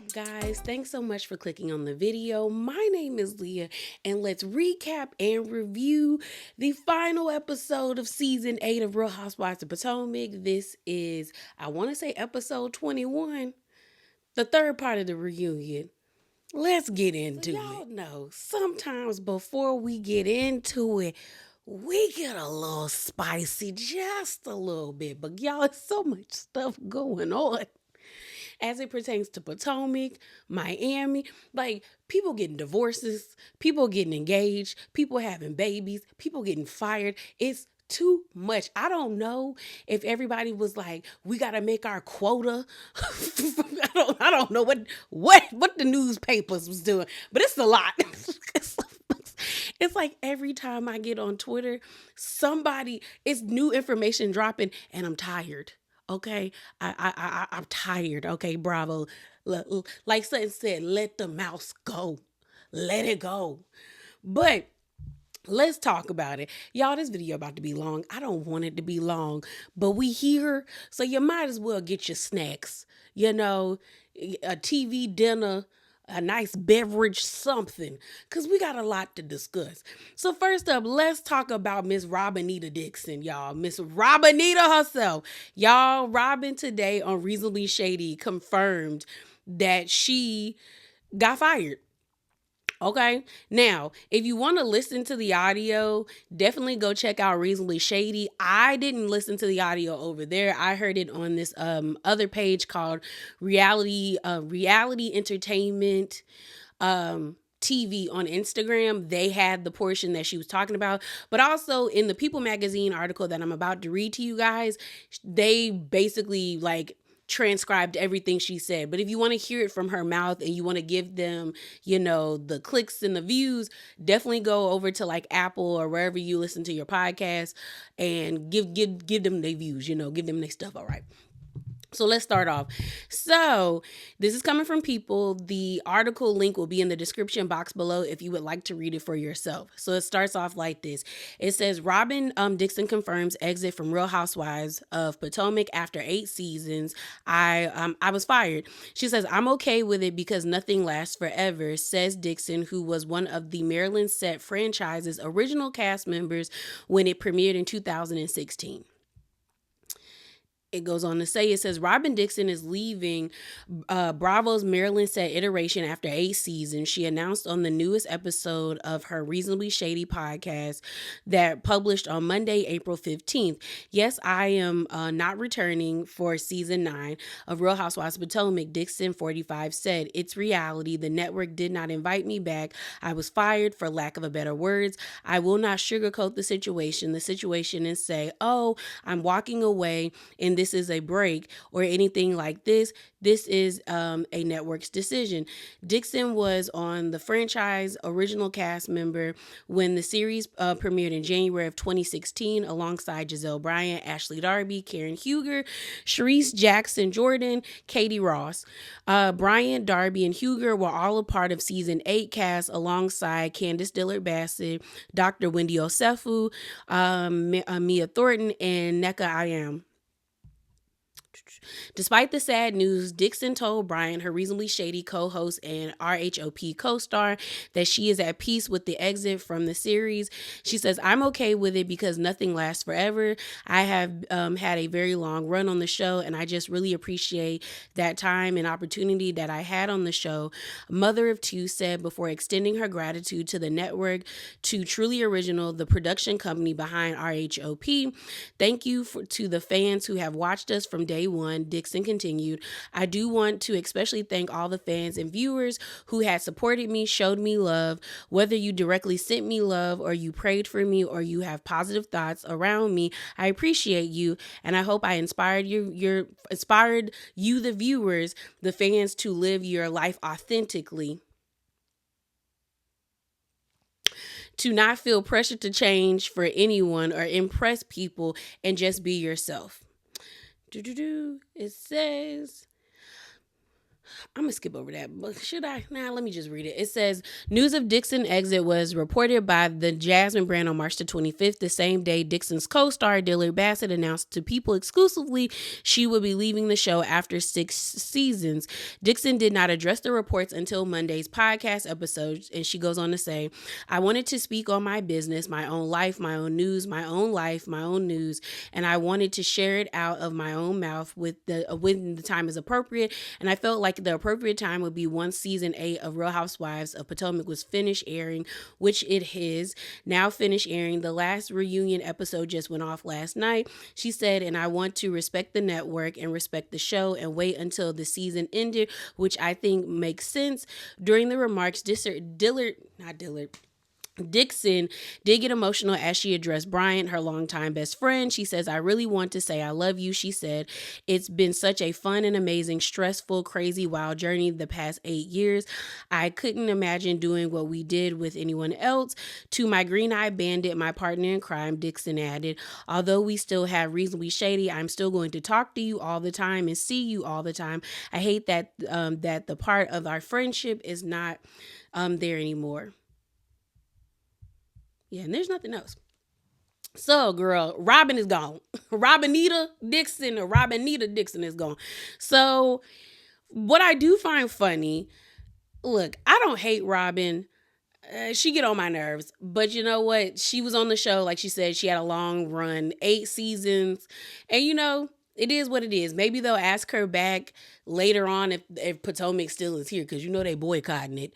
up, guys? Thanks so much for clicking on the video. My name is Leah, and let's recap and review the final episode of season 8 of Real Housewives of Potomac. This is, I want to say, episode 21, the third part of the reunion. Let's get into it. Y'all know, sometimes before we get into it, we get a little spicy, just a little bit. But y'all, there's so much stuff going on as it pertains to Potomac, Miami. Like, people getting divorces, people getting engaged, people having babies, people getting fired. It's too much. I don't know if everybody was like, we gotta make our quota. I don't know what the newspapers was doing, but it's a lot. It's like every time I get on Twitter, it's new information dropping, and I'm tired. Okay, I'm tired. Okay, Bravo. Like something said, let the mouse go, let it go. But let's talk about it. Y'all, this video about to be long. I don't want it to be long, but we here, so you might as well get your snacks. You know, a TV dinner, a nice beverage, something, because we got a lot to discuss. So first up, let's talk about Miss Robinita Dixon, y'all. Miss Robinita herself. Y'all, Robin today on Reasonably Shady confirmed that she got fired. Okay. Now, if you want to listen to the audio, definitely go check out Reasonably Shady. I didn't listen to the audio over there. I heard it on this other page called Reality Entertainment TV on Instagram. They had the portion that she was talking about, but also in the People magazine article that I'm about to read to you guys, they basically like transcribed everything she said. But if you want to hear it from her mouth and you want to give them, the clicks and the views, definitely go over to like Apple or wherever you listen to your podcast and give them their views, give them their stuff. All right. So let's start off. So this is coming from People. The article link will be in the description box below if you would like to read it for yourself. So it starts off like this. It says, Robin Dixon confirms exit from Real Housewives of Potomac after 8 seasons. I was fired. She says, I'm okay with it because nothing lasts forever, says Dixon, who was one of the Maryland Set franchise's original cast members when it premiered in 2016. It goes on to say, it says, Robin Dixon is leaving Bravo's Maryland Set iteration after 8 seasons. She announced on the newest episode of her Reasonably Shady podcast that published on Monday, April 15th. Yes, I am not returning for season 9 of Real Housewives of Potomac, Dixon 45 said. It's reality. The network did not invite me back. I was fired, for lack of a better words. I will not sugarcoat the situation. The situation is say, oh, I'm walking away and this is a break or anything like this. This is a network's decision. Dixon was on the franchise original cast member when the series premiered in January of 2016 alongside Giselle Bryant, Ashley Darby, Karen Huger, Sharice Jackson Jordan, Katie Ross. Bryant, Darby, and Huger were all a part of season 8 cast alongside Candace Dillard-Bassett, Dr. Wendy Osefu, Mia Thornton, and Nneka Ayam. Despite the sad news, Dixon told Bryant, her Reasonably Shady co-host and RHOP co-star, that she is at peace with the exit from the series. She says, I'm okay with it because nothing lasts forever. I have had a very long run on the show, and I just really appreciate that time and opportunity that I had on the show. Mother of Two said before extending her gratitude to the network, to Truly Original, the production company behind RHOP. Thank you to the fans who have watched us from day one. Dixon continued, I do want to especially thank all the fans and viewers who had supported me, showed me love, whether you directly sent me love or you prayed for me or you have positive thoughts around me. I appreciate you, and I hope I inspired you, the viewers, the fans, to live your life authentically, to not feel pressure to change for anyone or impress people, and just be yourself. It says, I'm gonna skip over that, but should I? Nah, let me just read it. It says news of Dixon exit was reported by the Jasmine brand on March the 25th. The same day, Dixon's co-star Dillard Bassett announced to People exclusively she would be leaving the show after 6 seasons. Dixon did not address the reports until Monday's podcast episode, and she goes on to say, "I wanted to speak on my business, my own life, my own news, my own life, my own news, and I wanted to share it out of my own mouth when the time is appropriate. And I felt like the appropriate time would be once season 8 of Real Housewives of Potomac was finished airing, which it is now finished airing. The last reunion episode just went off last night." She said, "And I want to respect the network and respect the show and wait until the season ended, which I think makes sense." During the remarks, Dixon did get emotional as she addressed Bryant, her longtime best friend. She says, "I really want to say I love you." She said, "It's been such a fun and amazing, stressful, crazy, wild journey the past 8 years. I couldn't imagine doing what we did with anyone else." To my green-eyed bandit, my partner in crime, Dixon added, "Although we still have reasonably shady, I'm still going to talk to you all the time and see you all the time. I hate that that the part of our friendship is not there anymore." Yeah, and there's nothing else. So, girl, Robin is gone. Robinita Dixon is gone. So, what I do find funny, look, I don't hate Robin. She get on my nerves, but you know what? She was on the show, like she said, she had a long run, 8 seasons, and it is what it is. Maybe they'll ask her back later on if Potomac still is here, because they boycotting it.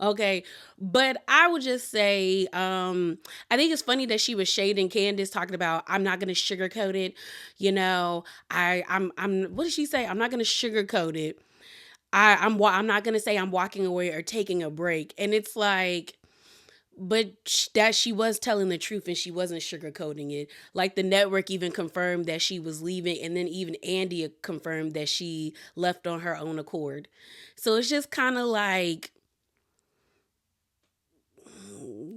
Okay, but I would just say, I think it's funny that she was shading Candace, talking about, "I'm not gonna sugarcoat it." I'm. What did she say? "I'm not gonna sugarcoat it. I'm not gonna say I'm walking away or taking a break." And it's like, but that she was telling the truth and she wasn't sugarcoating it. Like, the network even confirmed that she was leaving, and then even Andy confirmed that she left on her own accord. So it's just kind of like,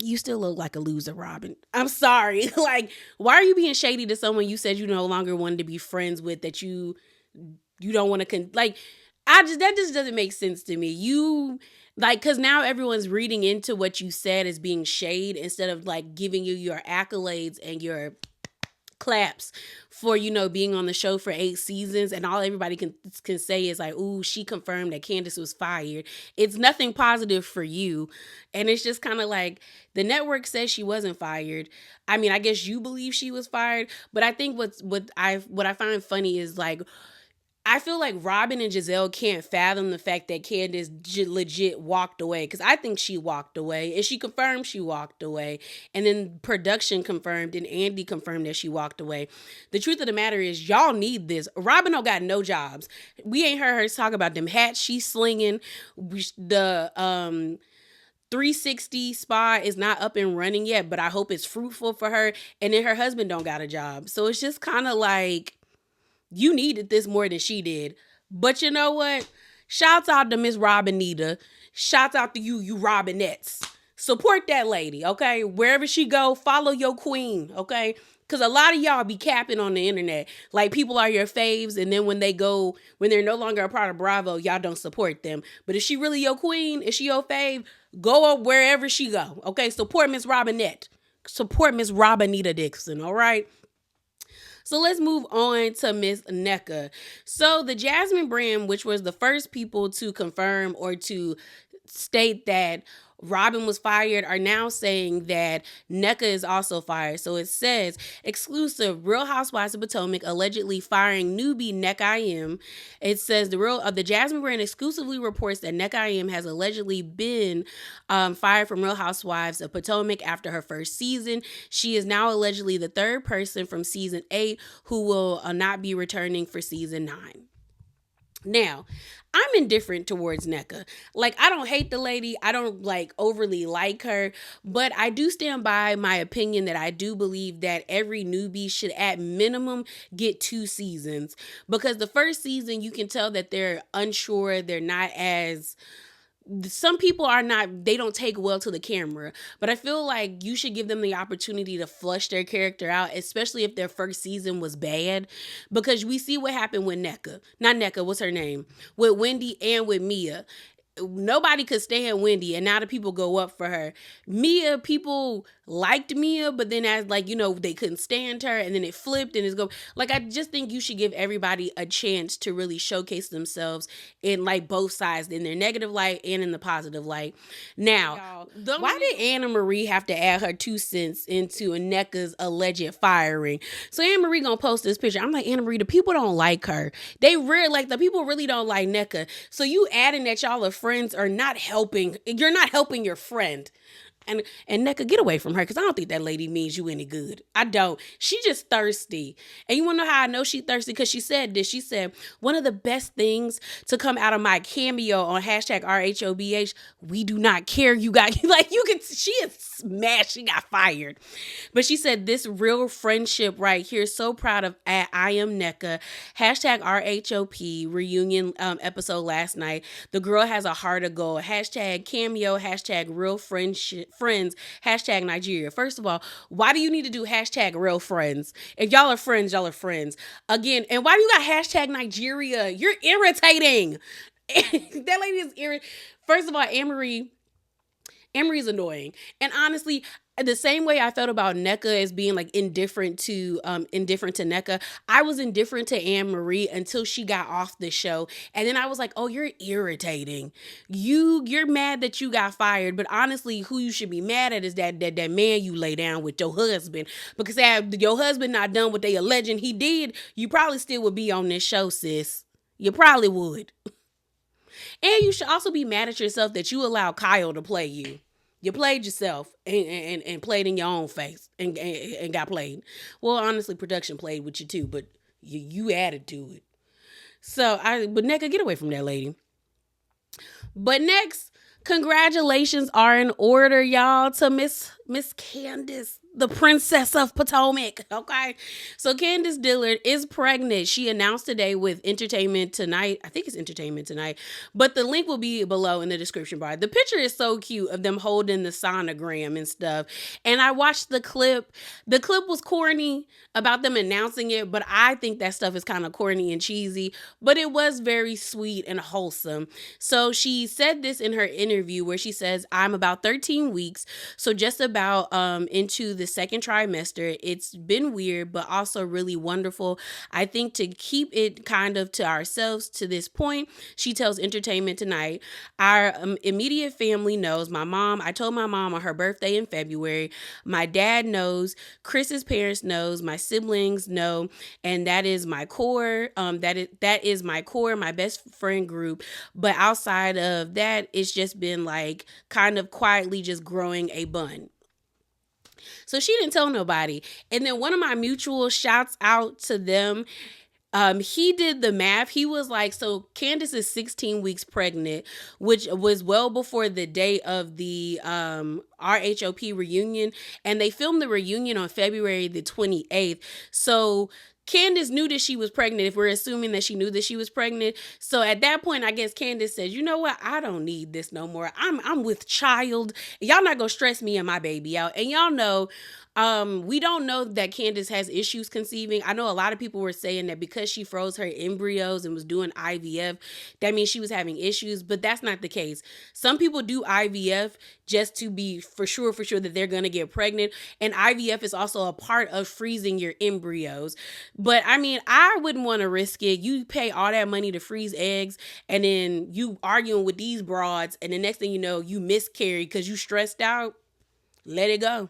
you still look like a loser, Robin. I'm sorry. Like, why are you being shady to someone you said you no longer wanted to be friends with, that you don't want to like, that just doesn't make sense to me. You, like, because now everyone's reading into what you said as being shade, instead of like giving you your accolades and your claps for being on the show for 8 seasons, and all everybody can say is like, "Ooh, she confirmed that Candace was fired." It's nothing positive for you, and it's just kind of like, the network says she wasn't fired. I mean, I guess you believe she was fired, but I think what I find funny is, like, I feel like Robin and Giselle can't fathom the fact that Candace legit walked away, because I think she walked away, and she confirmed she walked away, and then production confirmed and Andy confirmed that she walked away. The truth of the matter is, y'all need this. Robin don't got no jobs. We ain't heard her talk about them hats she's slinging. The 360 spa is not up and running yet, but I hope it's fruitful for her. And then her husband don't got a job. So it's just kind of like, you needed this more than she did. But you know what? Shouts out to Miss Robinita. Shouts out to you Robinettes. Support that lady, okay? Wherever she go, follow your queen, okay? Because a lot of y'all be capping on the internet. Like, people are your faves, and then when they're no longer a part of Bravo, y'all don't support them. But is she really your queen? Is she your fave? Go up wherever she go, okay? Support Miss Robinette. Support Miss Robinita Dixon, all right? So let's move on to Miss Nneka. So the Jasmine brand, which was the first people to confirm or to state that Robin was fired, are now saying that Nneka is also fired. So it says, exclusive, Real Housewives of Potomac allegedly firing newbie Nneka Im. It says the Jasmine brand exclusively reports that Nneka Im has allegedly been fired from Real Housewives of Potomac after her first season. She is now allegedly the third person from season 8 who will not be returning for season 9. Now, I'm indifferent towards Nneka. Like, I don't hate the lady. I don't overly like her, but I do stand by my opinion that I do believe that every newbie should at minimum get 2 seasons, because the first season you can tell that they're unsure. They're not as some people are not, they don't take well to the camera, but I feel like you should give them the opportunity to flush their character out, especially if their first season was bad, because we see what happened with NECA, not NECA, what's her name, with Wendy and with Mia. Nobody could stand Wendy, and now the people go up for her. Mia, people liked Mia, but then as like, they couldn't stand her, and then it flipped and it's go like, I just think you should give everybody a chance to really showcase themselves in like both sides, in their negative light and in the positive light. Now, why did Anna Marie have to add her 2 cents into NECA's alleged firing? So Anna Marie gonna post this picture. I'm like, Anna Marie, the people don't like her. They really, like, the people really don't like NECA. So you adding that y'all are friends are not helping. You're not helping your friend. And NECA, get away from her, because I don't think that lady means you any good. I don't. She just thirsty. And you want to know how I know she thirsty? Because she said this. She said, one of the best things to come out of my cameo on hashtag RHOBH, we do not care, you guys. Like, you can, she is smashed. She got fired. But she said, this real friendship right here. So proud of at I am NECA. Hashtag RHOP reunion episode last night. The girl has a heart of gold. Hashtag cameo. Hashtag real friends. Hashtag Nigeria. First of all, why do you need to do hashtag real friends? If y'all are friends, y'all are friends. Again, and why do you got hashtag Nigeria? You're irritating. That lady is irritating. First of all, Emery's annoying. And honestly, the same way I felt about NECA as being like indifferent to NECA, I was indifferent to Anne Marie until she got off the show. And then I was like, oh, you're irritating. You're mad that you got fired, but honestly, who you should be mad at is that man you lay down with, your husband. Because had your husband not done what they alleging he did, you probably still would be on this show, sis. You probably would. And you should also be mad at yourself that you allowed Kyle to play you. You played yourself and played in your own face and got played. Well, honestly, production played with you too, but you added to it. But NECA, get away from that lady. But next, congratulations are in order, y'all, to Miss Candace, the Princess of Potomac. Okay. So Candace Dillard is pregnant. She announced today with Entertainment Tonight. I think it's Entertainment Tonight, but the link will be below in the description bar. The picture is so cute of them holding the sonogram and stuff. And I watched the clip. The clip was corny about them announcing it, but I think that stuff is kind of corny and cheesy, but it was very sweet and wholesome. So she said this in her interview where she says, I'm about 13 weeks. So just about into the second trimester. It's been weird, but also really wonderful. I think to keep it kind of to ourselves to this point, she tells Entertainment Tonight, our immediate family knows. My mom, I told my mom on her birthday in February. My dad knows. Chris's parents knows. My siblings know. And that is my core. That is my core, my best friend group. But outside of that, it's just been like kind of quietly just growing a bun. So she didn't tell nobody. And then one of my mutuals, shouts out to them. He did the math. He was like, so Candace is 16 weeks pregnant, which was well before the day of the RHOP reunion. And they filmed the reunion on February the 28th. So Candace knew that she was pregnant, if we're assuming that she knew that she was pregnant. So at that point, I guess Candace says, you know what? I don't need this no more. I'm with child. Y'all not gonna stress me and my baby out. And y'all know, we don't know that Candace has issues conceiving. I know a lot of people were saying that because she froze her embryos and was doing IVF, that means she was having issues, but that's not the case. Some people do IVF just to be for sure that they're going to get pregnant. And IVF is also a part of freezing your embryos. But I mean, I wouldn't want to risk it. You pay all that money to freeze eggs, and then you arguing with these broads, and the next thing you know, you miscarry because you stressed out. Let it go.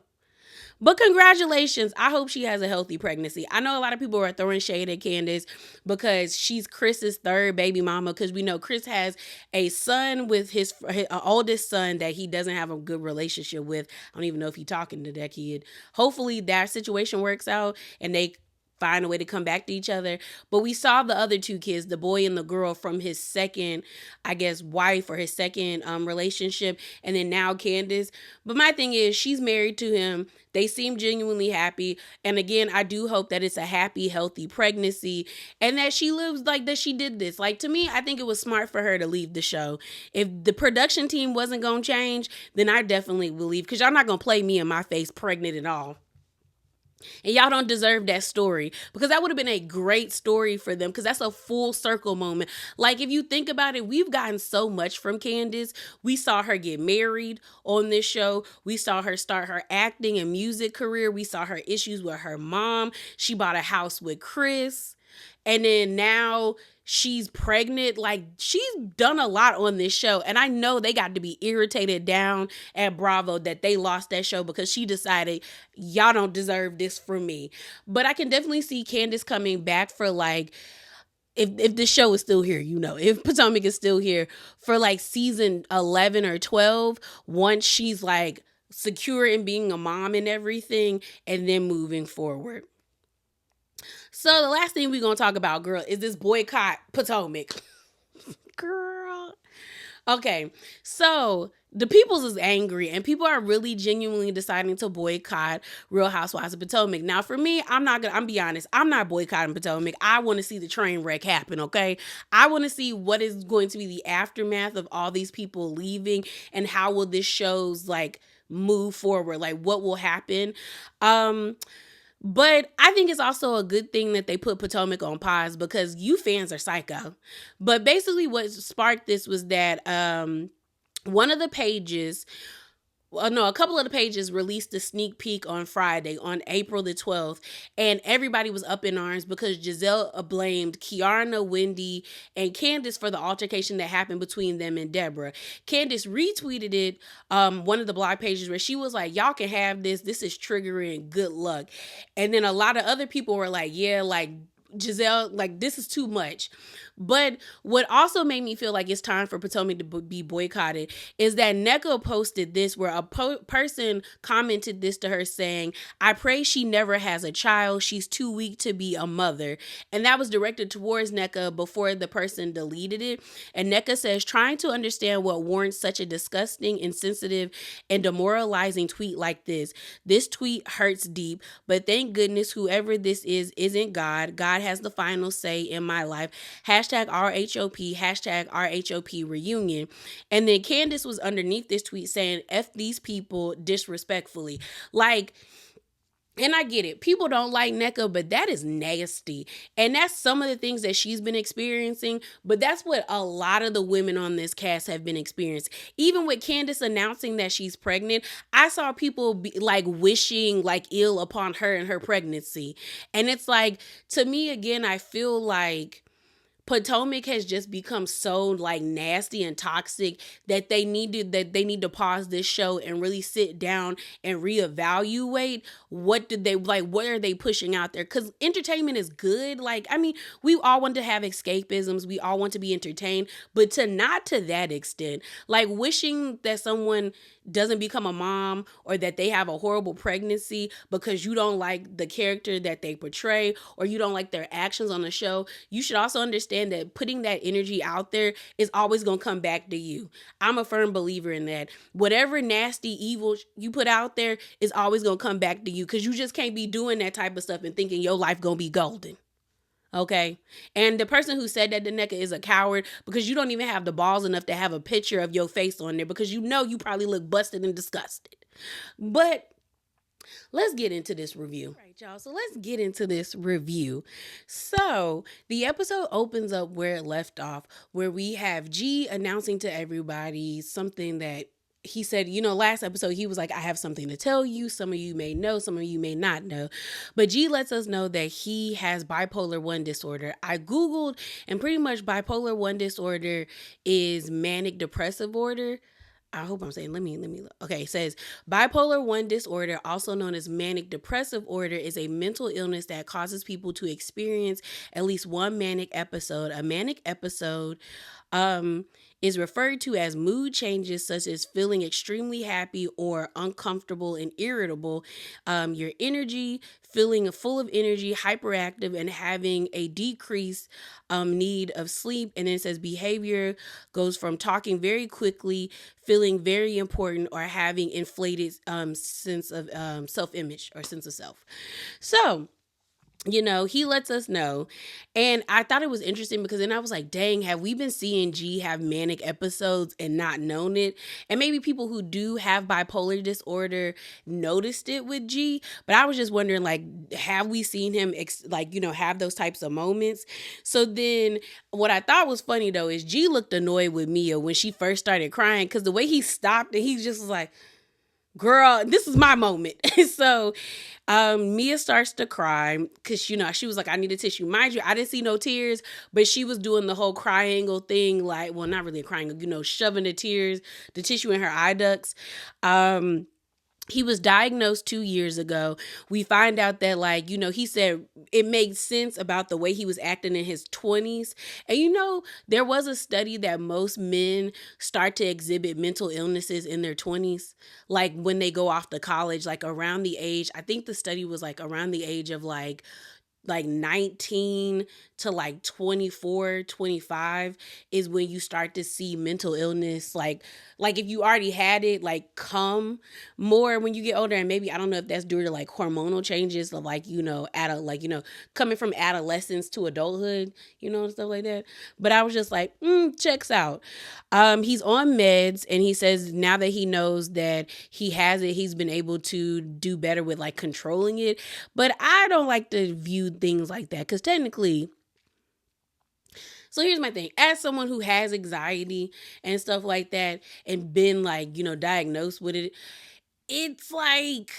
But congratulations. I hope she has a healthy pregnancy. I know a lot of people are throwing shade at Candace because she's Chris's third baby mama, because we know Chris has a son with his oldest son that he doesn't have a good relationship with. I don't even know if he's talking to that kid. Hopefully that situation works out and they find a way to come back to each other. But we saw the other two kids, the boy and the girl, from his second, I guess, wife or his second relationship, and then now Candace. But my thing is, she's married to him. They seem genuinely happy. And again, I do hope that it's a happy, healthy pregnancy and that she lives like that she did this. Like, to me, I think it was smart for her to leave the show. If the production team wasn't going to change, then I definitely will leave, because y'all not going to play me in my face pregnant at all. And y'all don't deserve that story, because that would have been a great story for them, because that's a full circle moment. Like, if you think about it, we've gotten so much from Candace. We saw her get married on this show. We saw her start her acting and music career. We saw her issues with her mom. She bought a house with Chris. And then now she's pregnant. Like, she's done a lot on this show. And I know they got to be irritated down at Bravo that they lost that show, because she decided, y'all don't deserve this from me. But I can definitely see Candace coming back for, like, if the show is still here, if Potomac is still here, for like season 11 or 12, once she's like secure in being a mom and everything, and then moving forward. So the last thing we're going to talk about, girl, is this boycott Potomac. Girl. Okay, so the peoples is angry, and people are really genuinely deciding to boycott Real Housewives of Potomac. Now, for me, I'm be honest, I'm not boycotting Potomac. I want to see the train wreck happen, okay? I want to see what is going to be the aftermath of all these people leaving, and how will this show's, like, move forward? Like, what will happen? But I think it's also a good thing that they put Potomac on pause, because you fans are psycho. But basically what sparked this was that one of the pages, a couple of the pages released a sneak peek on Friday, on April the 12th, and everybody was up in arms because Giselle blamed Kiana, Wendy, and Candace for the altercation that happened between them and Deborah. Candace retweeted it, one of the blog pages, where she was like, y'all can have this. This is triggering. Good luck. And then a lot of other people were like, yeah, like, Giselle, like, this is too much. But what also made me feel like it's time for Potomac to be boycotted is that Nneka posted this, where a person commented this to her saying, I pray she never has a child. She's too weak to be a mother. And that was directed towards Nneka before the person deleted it. And Nneka says, trying to understand what warrants such a disgusting, insensitive, and demoralizing tweet like this. This tweet hurts deep, but thank goodness whoever this is isn't God. God has the final say in my life. Hashtag RHOP, hashtag RHOP reunion. And then Candace was underneath this tweet saying, F these people disrespectfully. Like, and I get it. People don't like Nneka, but that is nasty. And that's some of the things that she's been experiencing. But that's what a lot of the women on this cast have been experiencing. Even with Candace announcing that she's pregnant, I saw people be, like, wishing, like, ill upon her and her pregnancy. And it's like, to me, again, I feel like Potomac has just become so, like, nasty and toxic that they need to pause this show and really sit down and reevaluate what are they pushing out there, because entertainment is good. Like, I mean, we all want to have escapisms, we all want to be entertained, but not to that extent. Like, wishing that someone doesn't become a mom, or that they have a horrible pregnancy because you don't like the character that they portray, or you don't like their actions on the show. You should also understand that putting that energy out there is always going to come back to you. I'm a firm believer in that. Whatever nasty evil you put out there is always going to come back to you, because you just can't be doing that type of stuff and thinking your life going to be golden. Okay. And the person who said that to Nneka is a coward, because you don't even have the balls enough to have a picture of your face on there, because you probably look busted and disgusted. But let's get into this review. All right, y'all. So let's get into this review. So the episode opens up where it left off, where we have G announcing to everybody something that he said, last episode, he was like, I have something to tell you. Some of you may know, some of you may not know. But G lets us know that he has bipolar 1 disorder. I Googled, and pretty much bipolar 1 disorder is manic depressive order. I hope I'm saying, let me look. Okay, it says bipolar 1 disorder, also known as manic depressive order, is a mental illness that causes people to experience at least one manic episode. A manic episode is referred to as mood changes such as feeling extremely happy or uncomfortable and irritable, your energy, feeling full of energy, hyperactive, and having a decreased need of sleep. And then it says behavior goes from talking very quickly, feeling very important, or having inflated sense of self-image or sense of self. So, he lets us know. And I thought it was interesting because then I was like, dang, have we been seeing G have manic episodes and not known it? And maybe people who do have bipolar disorder noticed it with G. But I was just wondering, like, have we seen him, have those types of moments? So then what I thought was funny, though, is G looked annoyed with Mia when she first started crying because the way he stopped and he just was like, girl, this is my moment. So Mia starts to cry because, she was like, I need a tissue. Mind you, I didn't see no tears, but she was doing the whole triangle thing, like, well, not really a triangle, shoving the tissue in her eye ducts. He was diagnosed 2 years ago. We find out that, he said it made sense about the way he was acting in his 20s. And, there was a study that most men start to exhibit mental illnesses in their 20s. Like when they go off to college, like around the age, I think the study was like around the age of like 19 to like 24, 25 is when you start to see mental illness. Like if you already had it, like come more when you get older. And maybe, I don't know if that's due to like hormonal changes of coming from adolescence to adulthood, and stuff like that. But I was just like, checks out. He's on meds, and he says now that he knows that he has it, he's been able to do better with like controlling it. But I don't like to view things like that because technically, so here's my thing. As someone who has anxiety and stuff like that and been diagnosed with it, it's like,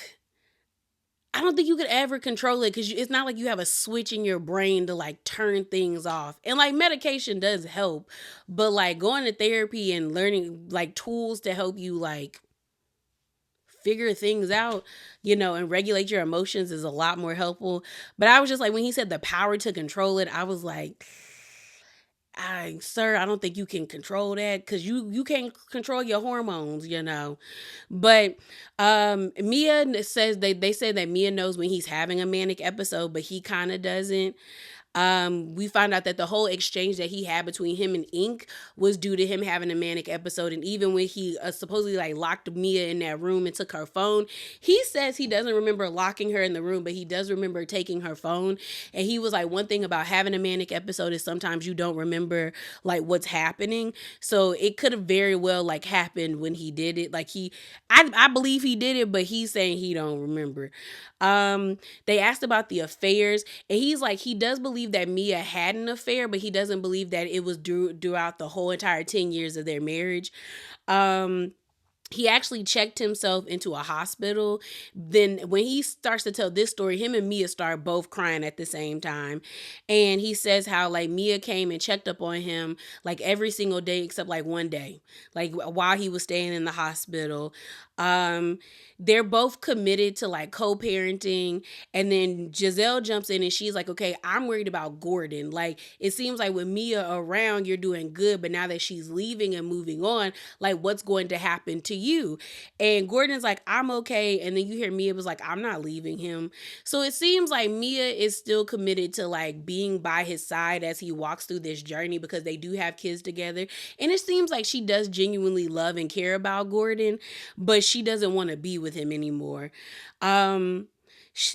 I don't think you could ever control it because it's not like you have a switch in your brain to like turn things off. And like medication does help, but like going to therapy and learning like tools to help you like figure things out, and regulate your emotions is a lot more helpful. But I was just like, when he said the power to control it, I was like, sir, I don't think you can control that because you can't control your hormones. But Mia says they said that Mia knows when he's having a manic episode, but he kind of doesn't. We found out that the whole exchange that he had between him and Ink was due to him having a manic episode. And even when he supposedly like locked Mia in that room and took her phone, he says he doesn't remember locking her in the room, but he does remember taking her phone. And he was like, one thing about having a manic episode is sometimes you don't remember like what's happening. So it could have very well like happened when he did it. Like I believe he did it, but he's saying he don't remember. They asked about the affairs, and he's like, he does believe that Mia had an affair, but he doesn't believe that it was throughout the whole entire 10 years of their marriage. He actually checked himself into a hospital. Then when he starts to tell this story, him and Mia start both crying at the same time. And he says how like Mia came and checked up on him like every single day except like one day, like while he was staying in the hospital. They're both committed to like co-parenting. And then Giselle jumps in and she's like, okay, I'm worried about Gordon. Like it seems like with Mia around, you're doing good, but now that she's leaving and moving on, like what's going to happen to you? And Gordon's like, I'm okay. And then you hear Mia was like, I'm not leaving him. So it seems like Mia is still committed to like being by his side as he walks through this journey because they do have kids together. And it seems like she does genuinely love and care about Gordon, but she doesn't want to be with him anymore.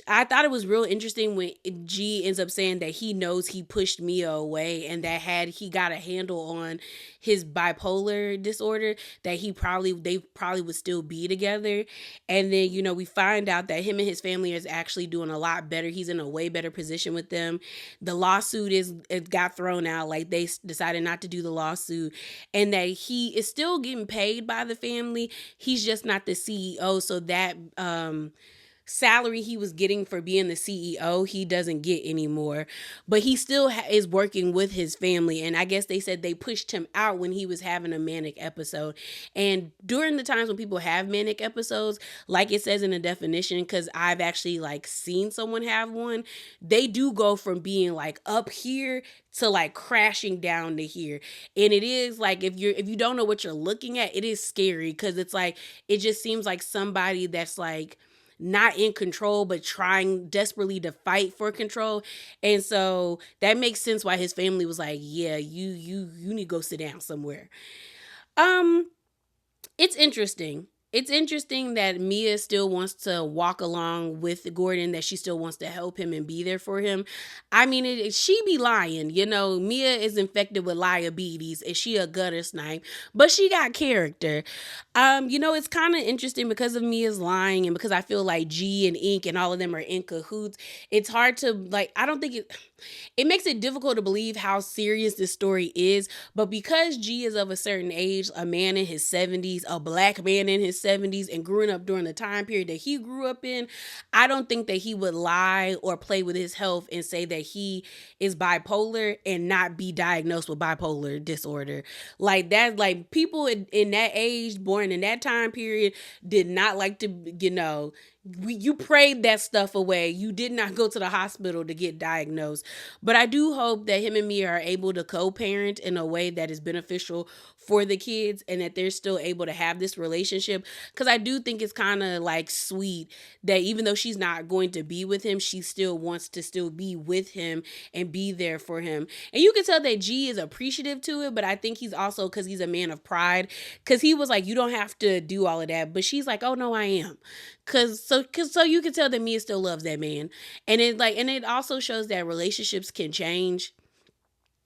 I thought it was real interesting when G ends up saying that he knows he pushed Mia away and that had he got a handle on his bipolar disorder, that they probably would still be together. And then, we find out that him and his family is actually doing a lot better. He's in a way better position with them. The lawsuit it got thrown out. Like they decided not to do the lawsuit, and that he is still getting paid by the family. He's just not the CEO. So that, salary he was getting for being the CEO, he doesn't get anymore. But he still is working with his family. And I guess they said they pushed him out when he was having a manic episode. And during the times when people have manic episodes, like it says in the definition, because I've actually like seen someone have one, they do go from being like up here to like crashing down to here. And it is like, if you don't know what you're looking at, it is scary, because it's like it just seems like somebody that's like not in control but trying desperately to fight for control. And so that makes sense why his family was like, yeah, you need to go sit down somewhere. um it's interesting. It's interesting that Mia still wants to walk along with Gordon, that she still wants to help him and be there for him. I mean, she be lying. You know, Mia is infected with diabetes and she a gutter snipe, but she got character. It's kind of interesting because of Mia's lying and because I feel like G and Ink and all of them are in cahoots. It's hard to, like, I don't think it makes it difficult to believe how serious this story is. But because G is of a certain age, a man in his 70s, a black man in his 70s, and growing up during the time period that he grew up in, I don't think that he would lie or play with his health and say that he is bipolar and not be diagnosed with bipolar disorder. Like that, like people in that age, born in that time period, did not like to, you prayed that stuff away. You did not go to the hospital to get diagnosed. But I do hope that him and Mia are able to co-parent in a way that is beneficial for the kids, and that they're still able to have this relationship. Because I do think it's kind of like sweet that even though she's not going to be with him, she still wants to still be with him and be there for him. And you can tell that G is appreciative to it, but I think he's also, because he's a man of pride, because he was like, you don't have to do all of that. But she's like, oh no, I am. So you can tell that Mia still loves that man. And it also shows that relationships can change.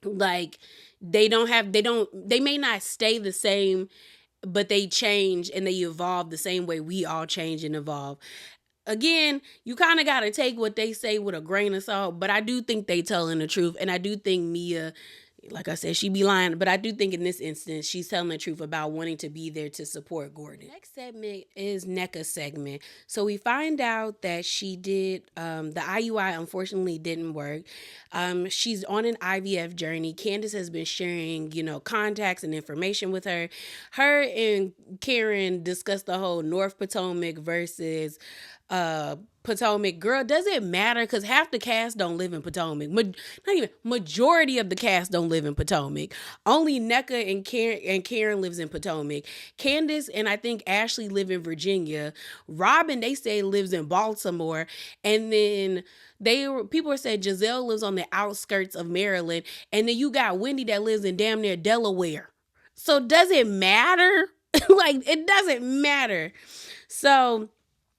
Like they may not stay the same, but they change and they evolve the same way we all change and evolve. Again, you kind of got to take what they say with a grain of salt, but I do think they telling the truth. And I do think Mia, like I said, she be lying, but I do think in this instance, she's telling the truth about wanting to be there to support Gordon. Next segment is NECA's segment. So we find out that she did, the IUI unfortunately didn't work. She's on an IVF journey. Candace has been sharing, contacts and information with her. Her and Karen discussed the whole North Potomac versus Potomac. Girl, does it matter? Because half the cast don't live in Potomac. Not even majority of the cast don't live in Potomac. Only NECA and Karen lives in Potomac. Candace and I think Ashley live in Virginia. Robin, they say, lives in Baltimore. And then people said Giselle lives on the outskirts of Maryland. And then you got Wendy that lives in damn near Delaware. So does it matter? Like, it doesn't matter. So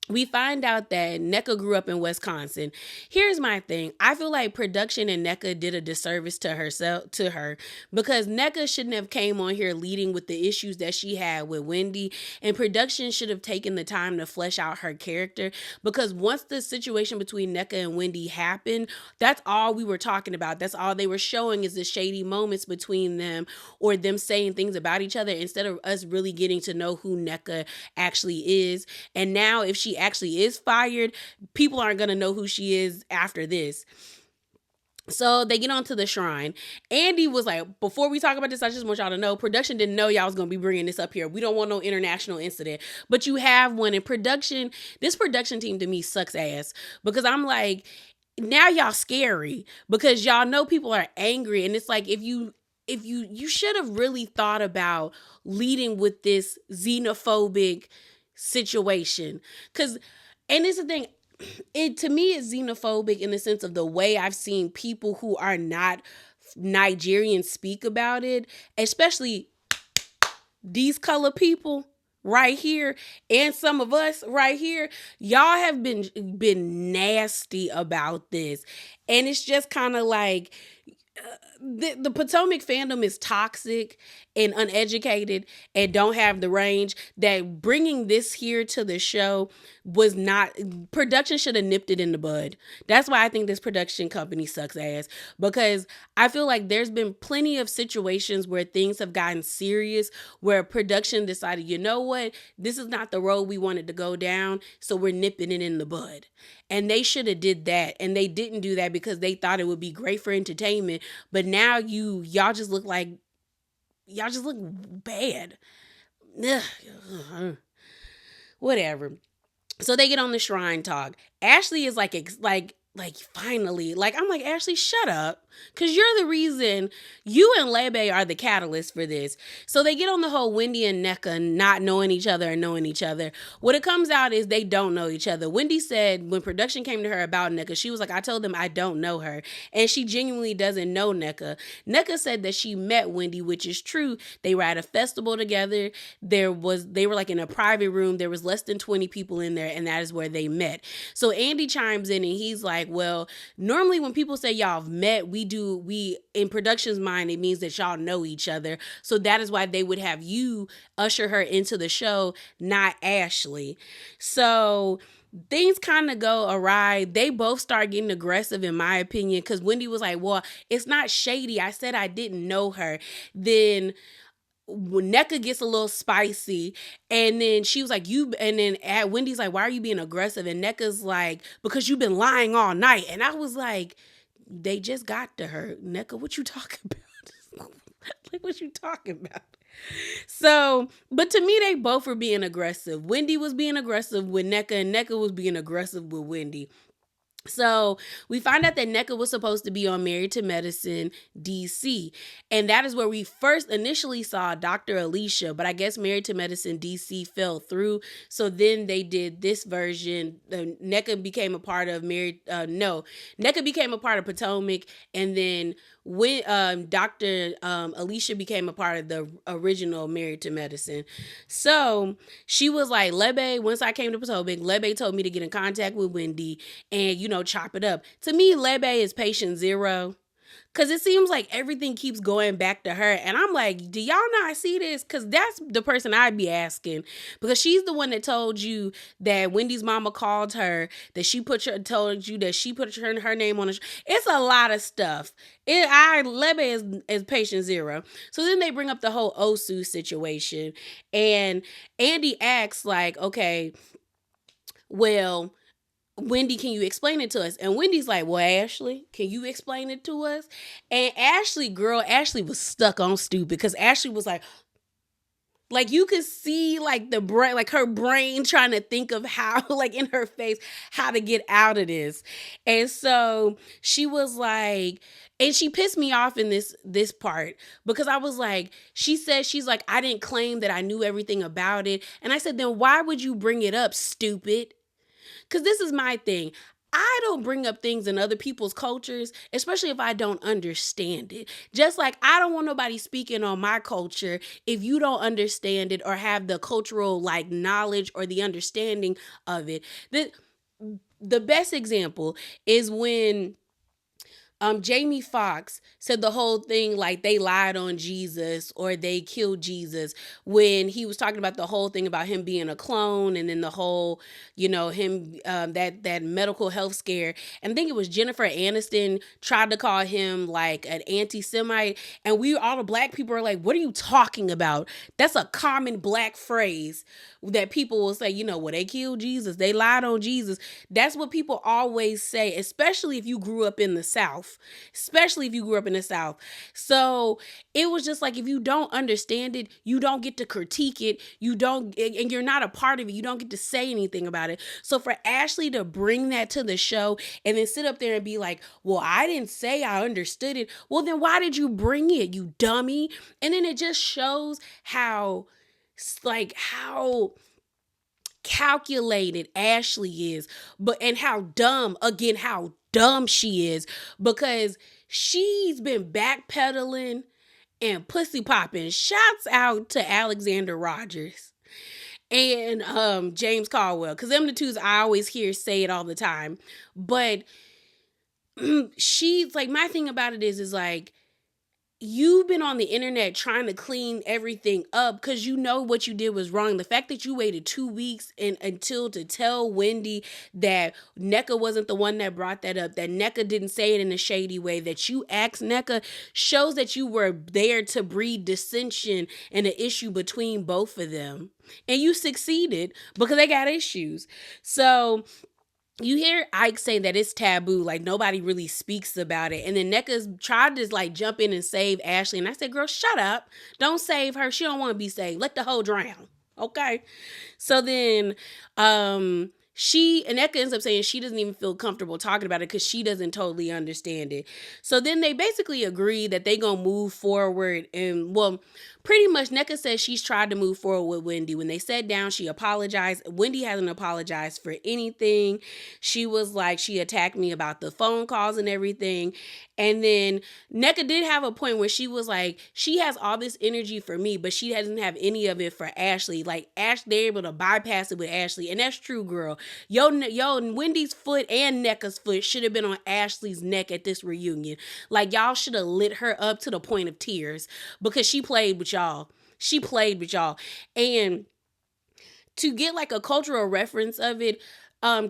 we find out that NECA grew up in Wisconsin. Here's my thing. I feel like production and NECA did a disservice to her, because NECA shouldn't have came on here leading with the issues that she had with Wendy, and production should have taken the time to flesh out her character, because once the situation between NECA and Wendy happened, that's all we were talking about. That's all they were showing, is the shady moments between them, or them saying things about each other, instead of us really getting to know who NECA actually is. And now if she actually is fired, people aren't going to know who she is after this. So they get onto the shrine. Andy was like, before we talk about this, I just want y'all to know, production didn't know y'all was going to be bringing this up here. We don't want no international incident. But you have one in production. This production team to me sucks ass, because I'm like, now y'all scary, because y'all know people are angry. And it's like, if you should have really thought about leading with this xenophobic situation. And it's the thing, it to me is xenophobic in the sense of the way I've seen people who are not Nigerian speak about it, especially these color people right here, and some of us right here. Y'all have been nasty about this, and it's just kind of like, the Potomac fandom is toxic and uneducated and don't have the range that bringing this here to the show was not. Production should have nipped it in the bud. That's why I think this production company sucks ass, because I feel like there's been plenty of situations where things have gotten serious, where production decided, you know what, this is not the road we wanted to go down, so we're nipping it in the bud. And they should have did that, and they didn't do that because they thought it would be great for entertainment. But now y'all just look like, y'all just look bad. Ugh. Whatever. So they get on the shrine talk. Ashley is like finally, like, I'm like, Ashley, shut up. Cause you're the reason, you and Lebe are the catalyst for this. So they get on the whole Wendy and NECA not knowing each other and knowing each other. What it comes out is they don't know each other. Wendy said when production came to her about NECA, she was like, I told them I don't know her. And she genuinely doesn't know NECA. NECA said that she met Wendy, which is true. They were at a festival together. They were like in a private room. There was less than 20 people in there, and that is where they met. So Andy chimes in and he's like, well, normally when people say y'all have met, we in production's mind, it means that y'all know each other. So that is why they would have you usher her into the show, not Ashley. So things kind of go awry. They both start getting aggressive, in my opinion, because Wendy was like, well, it's not shady. I said I didn't know her. Then when NECA gets a little spicy, and then she was like, Wendy's like, why are you being aggressive? And NECA's like, because you've been lying all night. And I was like, they just got to her. NECA, what you talking about? Like, what you talking about? So, but to me, they both were being aggressive. Wendy was being aggressive with NECA, and NECA was being aggressive with Wendy. So we find out that NECA was supposed to be on Married to Medicine DC. And that is where we first initially saw Dr. Alicia, but I guess Married to Medicine DC fell through. So then they did this version. NECA became a part of NECA became a part of Potomac. And then when Dr. Alicia became a part of the original Married to Medicine. So she was like, Lebe, once I came to Potomac, Lebe told me to get in contact with Wendy and, chop it up. To me, Lebe is patient zero. Because it seems like everything keeps going back to her. And I'm like, do y'all not see this? Because that's the person I'd be asking. Because she's the one that told you that Wendy's mama called her, that told you that she put her name on it. It's a lot of stuff. Lebe is patient zero. So then they bring up the whole Osu situation. And Andy asks, like, okay, well, Wendy, can you explain it to us? And Wendy's like, well, Ashley, can you explain it to us? And Ashley was stuck on stupid, because Ashley was like you could see like the brain, like her brain trying to think of how, like in her face, how to get out of this. And so she was like, and she pissed me off in this part, because I was like, she's like, I didn't claim that I knew everything about it. And I said, then why would you bring it up, stupid? Because this is my thing. I don't bring up things in other people's cultures, especially if I don't understand it. Just like I don't want nobody speaking on my culture if you don't understand it or have the cultural like knowledge or the understanding of it. The best example is when Jamie Foxx said the whole thing like they lied on Jesus or they killed Jesus, when he was talking about the whole thing about him being a clone, and then the whole, him, that medical health scare. And I think it was Jennifer Aniston tried to call him like an anti-Semite, and all the black people are like, what are you talking about? That's a common black phrase that people will say, well, they killed Jesus, they lied on Jesus. That's what people always say, especially if you grew up in the South. So it was just like, if you don't understand it, you don't get to critique it. And you're not a part of it. You don't get to say anything about it. So for Ashley to bring that to the show and then sit up there and be like, well, I didn't say I understood it. Well, then why did you bring it, you dummy? And then it just shows how calculated Ashley is, and how dumb she is, because she's been backpedaling and pussy popping. Shouts out to Alexander Rogers and James Caldwell, because them the twos I always hear say it all the time. But she's like, my thing about it is like, you've been on the internet trying to clean everything up because you know what you did was wrong. The fact that you waited 2 weeks until to tell Wendy that NECA wasn't the one that brought that up, that NECA didn't say it in a shady way, that you asked NECA, shows that you were there to breed dissension and an issue between both of them. And you succeeded because they got issues. So you hear Ike saying that it's taboo, like nobody really speaks about it. And then NECA's tried to like jump in and save Ashley. And I said, girl, shut up. Don't save her. She don't want to be saved. Let the hoe drown. Okay. So then Nneka ends up saying she doesn't even feel comfortable talking about it because she doesn't totally understand it. So then they basically agree that they gonna move forward, and well, pretty much Nneka says she's tried to move forward with Wendy. When they sat down, she apologized. Wendy hasn't apologized for anything. She was like, she attacked me about the phone calls and everything. And then Nneka did have a point where she was like, she has all this energy for me, but she doesn't have any of it for Ashley. Like they're able to bypass it with Ashley. And that's true, girl. Yo, Wendy's foot and NECA's foot should have been on Ashley's neck at this reunion. Like y'all should have lit her up to the point of tears because she played with y'all. She played with y'all. And to get like a cultural reference of it,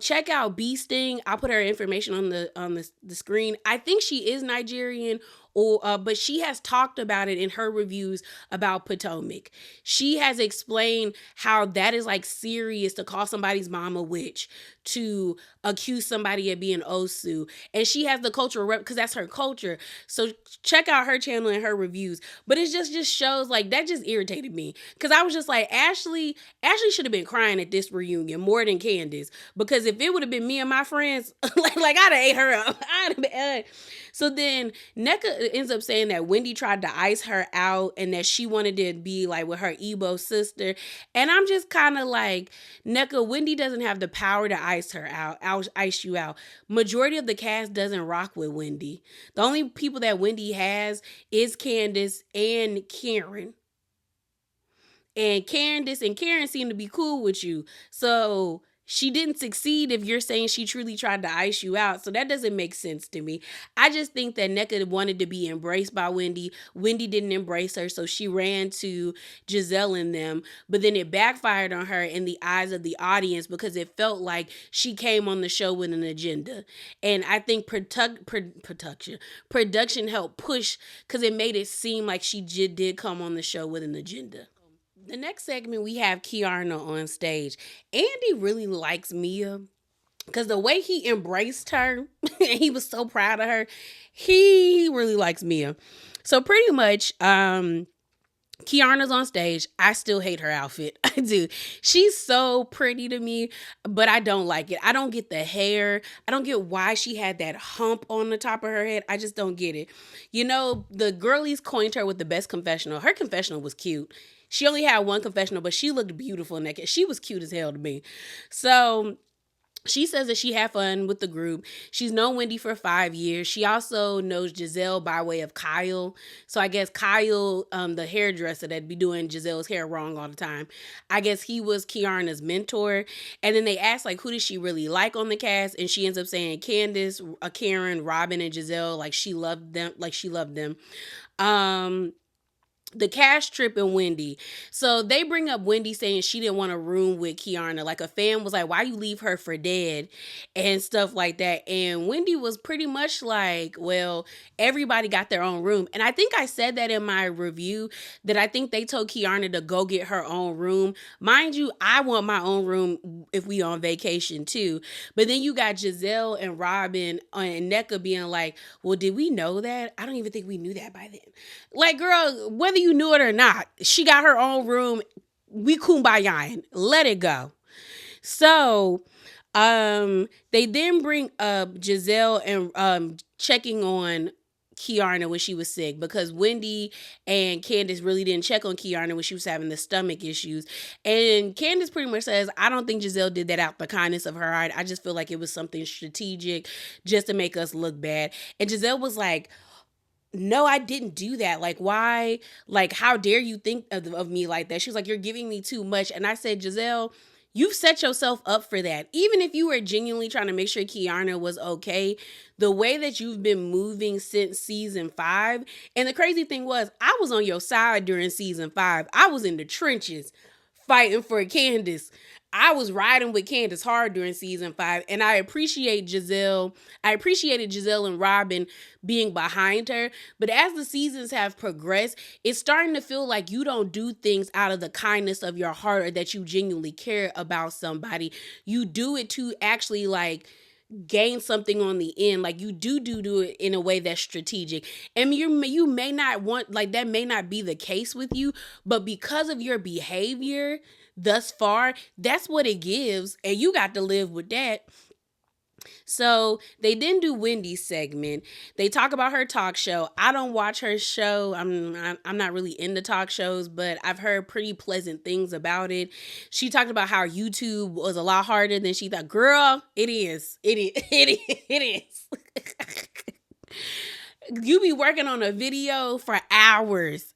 check out Bee Sting. I'll put her information on the screen. I think she is Nigerian, or but she has talked about it in her reviews about Potomac. She has explained how that is like serious to call somebody's mom a witch, to accuse somebody of being Osu, and she has the cultural because that's her culture. So check out her channel and her reviews. But it just shows like that just irritated me because I was just like Ashley should have been crying at this reunion more than Candace, because if it would have been me and my friends, like I'd have ate her up. So then NECA ends up saying that Wendy tried to ice her out and that she wanted to be like with her Igbo sister. And I'm just kind of like, NECA, Wendy doesn't have the power to ice her out, ice you out. Majority of the cast doesn't rock with Wendy. The only people that Wendy has is Candace and Karen. And Candace and Karen seem to be cool with you. So she didn't succeed if you're saying she truly tried to ice you out. So that doesn't make sense to me. I just think that NECA wanted to be embraced by Wendy. Wendy didn't embrace her, so she ran to Giselle and them. But then it backfired on her in the eyes of the audience because it felt like she came on the show with an agenda. And I think production helped push because it made it seem like she did come on the show with an agenda. The next segment, we have Kiarna on stage. Andy really likes Mia because the way he embraced her and he was so proud of her, he really likes Mia. So pretty much, Kiarna's on stage. I still hate her outfit. I do. She's so pretty to me, but I don't like it. I don't get the hair. I don't get why she had that hump on the top of her head. I just don't get it. You know, the girlies coined her with the best confessional. Her confessional was cute. She only had one confessional, but she looked beautiful naked. She was cute as hell to me. So she says that she had fun with the group. She's known Wendy for 5 years. She also knows Giselle by way of Kyle. So I guess Kyle, the hairdresser that'd be doing Giselle's hair wrong all the time, I guess he was Kiarna's mentor. And then they asked, like, who does she really like on the cast? And she ends up saying Candace, Karen, Robin, and Giselle. Like, she loved them. The cash trip and Wendy. So they bring up Wendy saying she didn't want a room with Kiarna. Like a fan was like, why you leave her for dead? And stuff like that. And Wendy was pretty much like, well, everybody got their own room. And I think I said that in my review, that I think they told Kiarna to go get her own room. Mind you, I want my own room if we on vacation too. But then you got Giselle and Robin and NECA being like, well, did we know that? I don't even think we knew that by then. Like, girl, whether you knew it or not, she got her own room. We kumbayaing. Let it go. So, they then bring up Giselle and checking on Kiarna when she was sick, because Wendy and Candace really didn't check on Kiarna when she was having the stomach issues. And Candace pretty much says, I don't think Giselle did that out the kindness of her heart. I just feel like it was something strategic just to make us look bad. And Giselle was like, no, I didn't do that. Like, why? Like, how dare you think of me like that? She was like, you're giving me too much. And I said, Giselle, you've set yourself up for that. Even if you were genuinely trying to make sure Kiana was okay, the way that you've been moving since season 5, and the crazy thing was, I was on your side during season 5. I was in the trenches fighting for Candace. I was riding with Candace hard during season 5, and I appreciate Giselle. I appreciated Giselle and Robin being behind her. But as the seasons have progressed, it's starting to feel like you don't do things out of the kindness of your heart or that you genuinely care about somebody. You do it to actually like gain something on the end. Like you do it in a way that's strategic. And you may not want, like, that may not be the case with you, but because of your behavior thus far, that's what it gives, and you got to live with that. So they didn't do Wendy's segment. They talk about her talk show. I don't watch her show. I'm not really into talk shows, but I've heard pretty pleasant things about it. She talked about how YouTube was a lot harder than she thought. Girl, it is. It is. It is. You be working on a video for hours,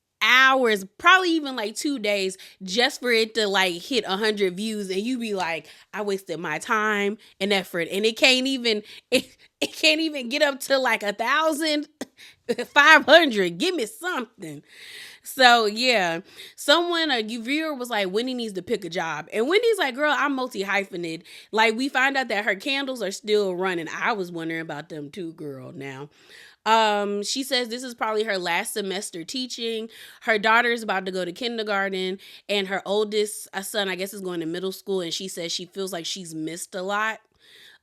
probably even like 2 days, just for it to like hit 100 views, and you be like, I wasted my time and effort, and it can't even get up to like 1,500. Give me something. So yeah, a viewer was like, Wendy needs to pick a job, and Wendy's like, girl, I'm multi-hyphenate. Like, we find out that her candles are still running. I was wondering about them too, girl. Now, she says this is probably her last semester teaching. Her daughter is about to go to kindergarten, and her oldest son, I guess, is going to middle school. And she says she feels like she's missed a lot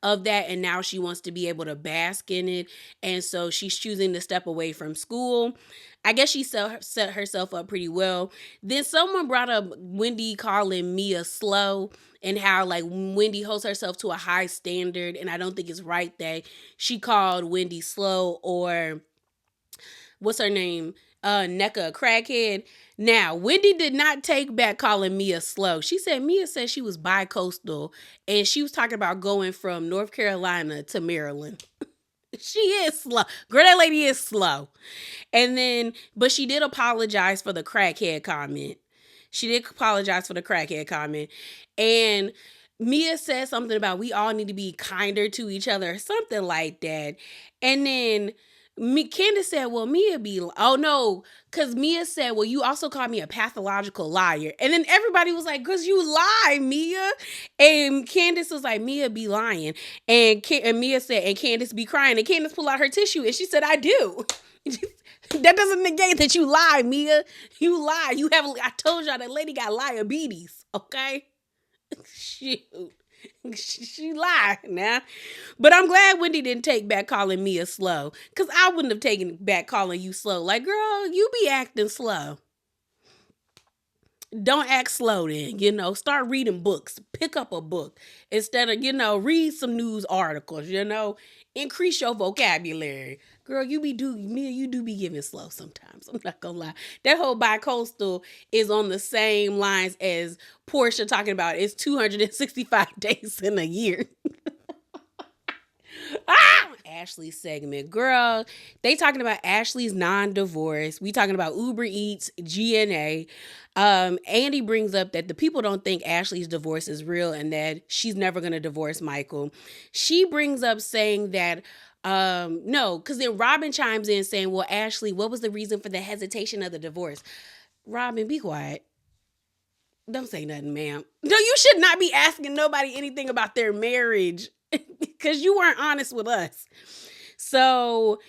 of that, and now she wants to be able to bask in it, and so she's choosing to step away from school. I guess she set herself up pretty well. Then someone brought up Wendy calling Mia slow, and how like Wendy holds herself to a high standard, and I don't think it's right that she called Wendy slow, or what's her name, Nneka, a crackhead. Now, Wendy did not take back calling Mia slow. She said Mia said she was bi-coastal, and she was talking about going from North Carolina to Maryland. She is slow. Girl, that lady is slow. And then, but she did apologize for the crackhead comment. And Mia said something about we all need to be kinder to each other, or something like that. And then Candace said, well, because Mia said, well, you also called me a pathological liar. And then everybody was like, because you lie, Mia. And Candace was like, Mia be lying. And Mia said, and Candace be crying. And Candace pulled out her tissue, and she said, I do. That doesn't negate that you lie, Mia. You lie. I told y'all that lady got diabetes, okay? Shoot. She lied now. But I'm glad Wendy didn't take back calling Mia slow, because I wouldn't have taken back calling you slow. Like, girl, you be acting slow. Don't act slow then, start reading books. Pick up a book instead of, read some news articles, increase your vocabulary. Girl, Mia, you do be giving slow sometimes. I'm not gonna lie. That whole bi-coastal is on the same lines as Portia talking about it's 265 days in a year. Ashley's segment. Girl, they talking about Ashley's non-divorce. We talking about Uber Eats, GNA. Andy brings up that the people don't think Ashley's divorce is real and that she's never going to divorce Michael. She brings up saying that no, because then Robin chimes in saying, well, Ashley, what was the reason for the hesitation of the divorce? Robin, be quiet. Don't say nothing, ma'am. No, you should not be asking nobody anything about their marriage because you weren't honest with us. So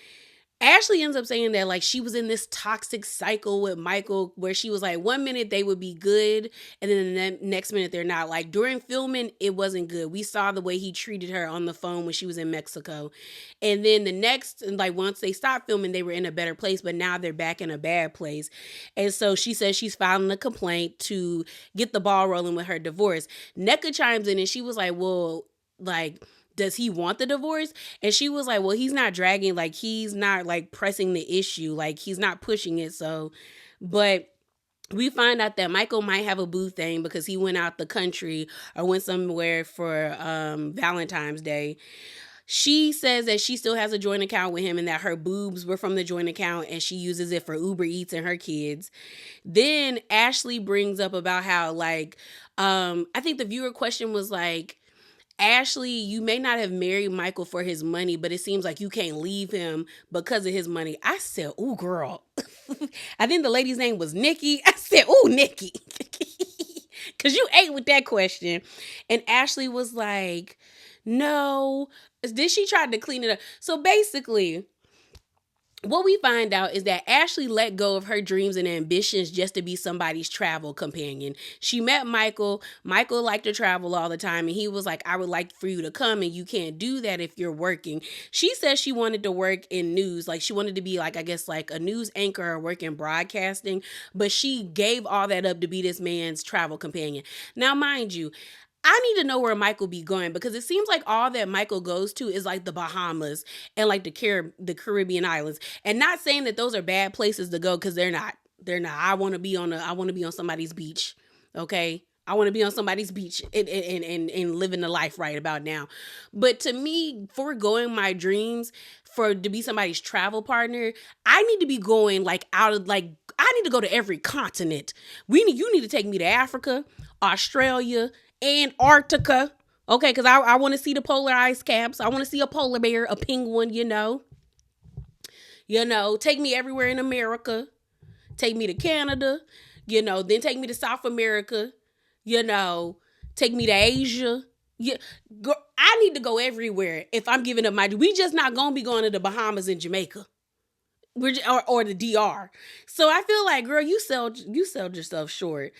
Ashley ends up saying that like she was in this toxic cycle with Michael where she was like 1 minute they would be good and then the next minute they're not. Like during filming, it wasn't good. We saw the way he treated her on the phone when she was in Mexico. And then once they stopped filming, they were in a better place, but now they're back in a bad place. And so she says she's filing a complaint to get the ball rolling with her divorce. Nneka chimes in and she was like, well, like, does he want the divorce? And she was like, well, he's not dragging, like he's not like pressing the issue, like he's not pushing it. So, but we find out that Michael might have a boo thing because he went out the country or went somewhere for Valentine's Day. She says that she still has a joint account with him and that her boobs were from the joint account and she uses it for Uber Eats and her kids. Then Ashley brings up about how, like, I think the viewer question was like, Ashley, you may not have married Michael for his money, but it seems like you can't leave him because of his money. I said, ooh, girl. I think the lady's name was Nikki. I said, ooh, Nikki. Because you ate with that question. And Ashley was like, no. Then she tried to clean it up. So basically, what we find out is that Ashley let go of her dreams and ambitions just to be somebody's travel companion. She met Michael. Michael liked to travel all the time, and he was like, I would like for you to come, and you can't do that if you're working. She says she wanted to work in news. Like, she wanted to be, like, I guess, like a news anchor or work in broadcasting, but she gave all that up to be this man's travel companion. Now, mind you, I need to know where Michael be going, because it seems like all that Michael goes to is like the Bahamas and like the Caribbean islands. And not saying that those are bad places to go, because they're not. They're not. I want to be on somebody's beach. Okay. I want to be on somebody's beach and living the life right about now. But to me, foregoing my dreams for to be somebody's travel partner, I need to be going like out of like I need to go to every continent. You need to take me to Africa, Australia, Antarctica. Okay, because I want to see the polar ice caps. I want to see a polar bear, a penguin, take me everywhere in America. Take me to Canada, then take me to South America, take me to Asia. Yeah, I need to go everywhere if I'm giving up my. We just not gonna be going to the Bahamas and Jamaica, or the DR. So I feel like, girl, you sold yourself short.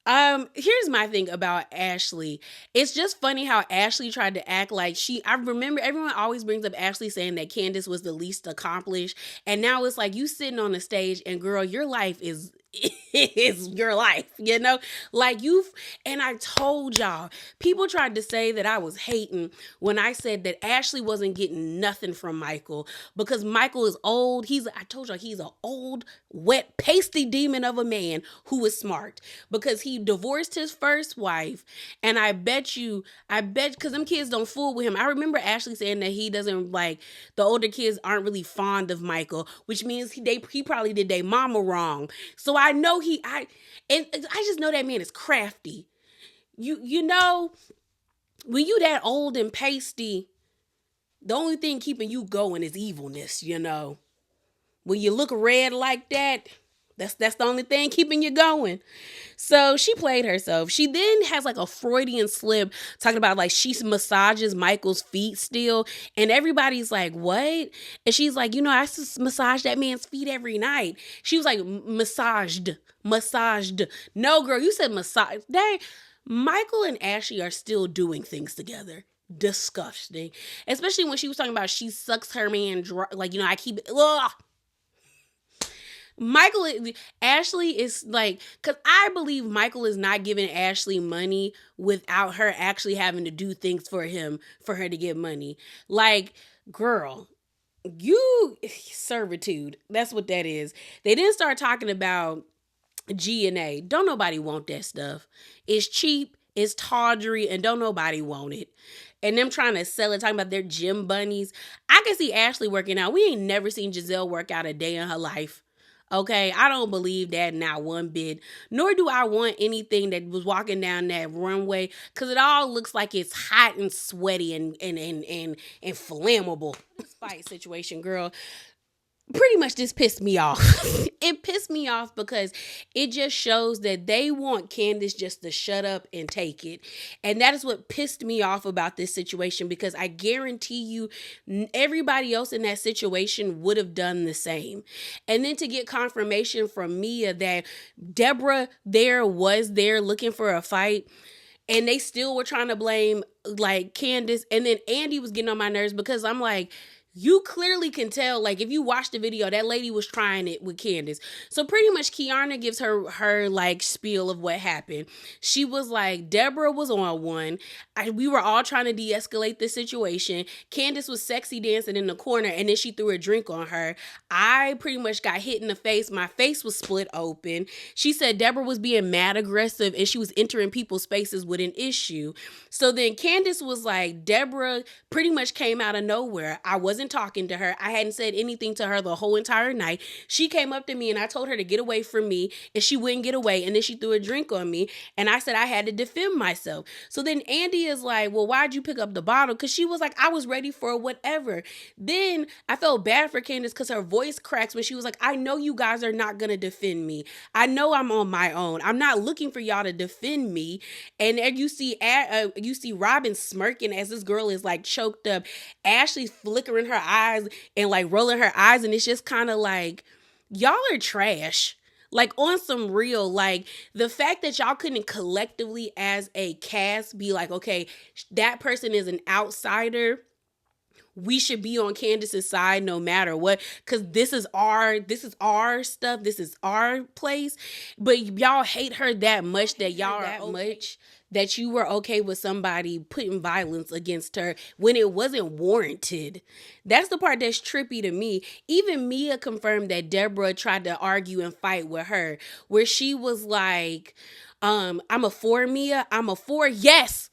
Here's my thing about Ashley. It's just funny how Ashley tried to act like I remember everyone always brings up Ashley saying that Candace was the least accomplished. And now it's like you sitting on the stage and girl, your life is your life, like and I told y'all, people tried to say that I was hating when I said that Ashley wasn't getting nothing from Michael because Michael is old. I told y'all he's an old, wet, pasty demon of a man who is smart because he divorced his first wife. And I bet because them kids don't fool with him. I remember Ashley saying that he doesn't like the older kids aren't really fond of Michael, which means he probably did their mama wrong. So I know I just know that man is crafty. You know, when you that old and pasty, the only thing keeping you going is evilness, When you look red like that, that's the only thing keeping you going. So she played herself. She then has like a Freudian slip talking about like she massages Michael's feet still. And everybody's like, what? And she's like, I massage that man's feet every night. She was like, massaged. No, girl, you said massage. Dang, Michael and Ashley are still doing things together. Disgusting. Especially when she was talking about she sucks her man dry. Like, I keep it. Ugh. Ashley is like, because I believe Michael is not giving Ashley money without her actually having to do things for him, for her to get money. Like, girl, servitude. That's what that is. They didn't start talking about G&A. Don't nobody want that stuff. It's cheap, it's tawdry, and don't nobody want it. And them trying to sell it, talking about their gym bunnies. I can see Ashley working out. We ain't never seen Giselle work out a day in her life. Okay, I don't believe that not one bit. Nor do I want anything that was walking down that runway, because it all looks like it's hot and sweaty and flammable. This fight situation, girl, pretty much just pissed me off. It pissed me off because it just shows that they want Candace just to shut up and take it. And that is what pissed me off about this situation, because I guarantee you everybody else in that situation would have done the same. And then to get confirmation from Mia that Deborah was there looking for a fight, and they still were trying to blame like Candace. And then Andy was getting on my nerves because I'm like, You clearly can tell, like, if you watch the video, that lady was trying it with Candace. So pretty much Kiana gives her like spiel of what happened. She was like, Deborah was on one. We were all trying to de-escalate the situation. Candace was sexy dancing in the corner, and then she threw a drink on her. I pretty much got hit in the face. My face was split open. She said Deborah was being mad aggressive and she was entering people's spaces with an issue. So then Candace was like, Deborah pretty much came out of nowhere. I wasn't talking to her. I hadn't said anything to her the whole entire night. She came up to me and I told her to get away from me, and she wouldn't get away. And then she threw a drink on me, and I said I had to defend myself. So then Andy is like, well, why'd you pick up the bottle? Because she was like, I was ready for whatever. Then I felt bad for Candace because her voice cracks when she was like, I know you guys are not going to defend me. I know I'm on my own. I'm not looking for y'all to defend me. And then you see Robin smirking as this girl is like choked up. Ashley's flickering her eyes and like rolling her eyes, and it's just kind of like, y'all are trash. Like, on some real, like, the fact that y'all couldn't collectively as a cast be like, okay, that person is an outsider, we should be on Candace's side no matter what, because this is our stuff, this is our place. But y'all hate her that much that y'all are much that you were okay with somebody putting violence against her when it wasn't warranted. That's the part that's trippy to me. Even Mia confirmed that Deborah tried to argue and fight with her, where she was like, I'm a four, Mia. I'm a four. Yes,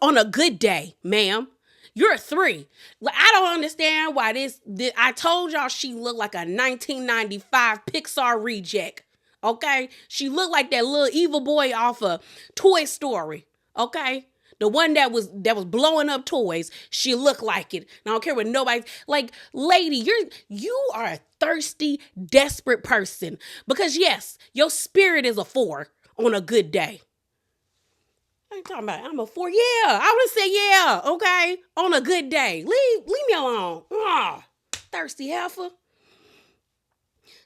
on a good day, ma'am. You're a three. Like, I don't understand why this. I told y'all she looked like a 1995 Pixar reject. Okay, she looked like that little evil boy off of Toy Story. Okay, the one that was blowing up toys. She looked like it. And I don't care what nobody like. Lady, you are a thirsty, desperate person. Because yes, your spirit is a four on a good day. I ain't talking about I'm a four. Yeah, I would say yeah. Okay, on a good day. Leave me alone. Thirsty heifer.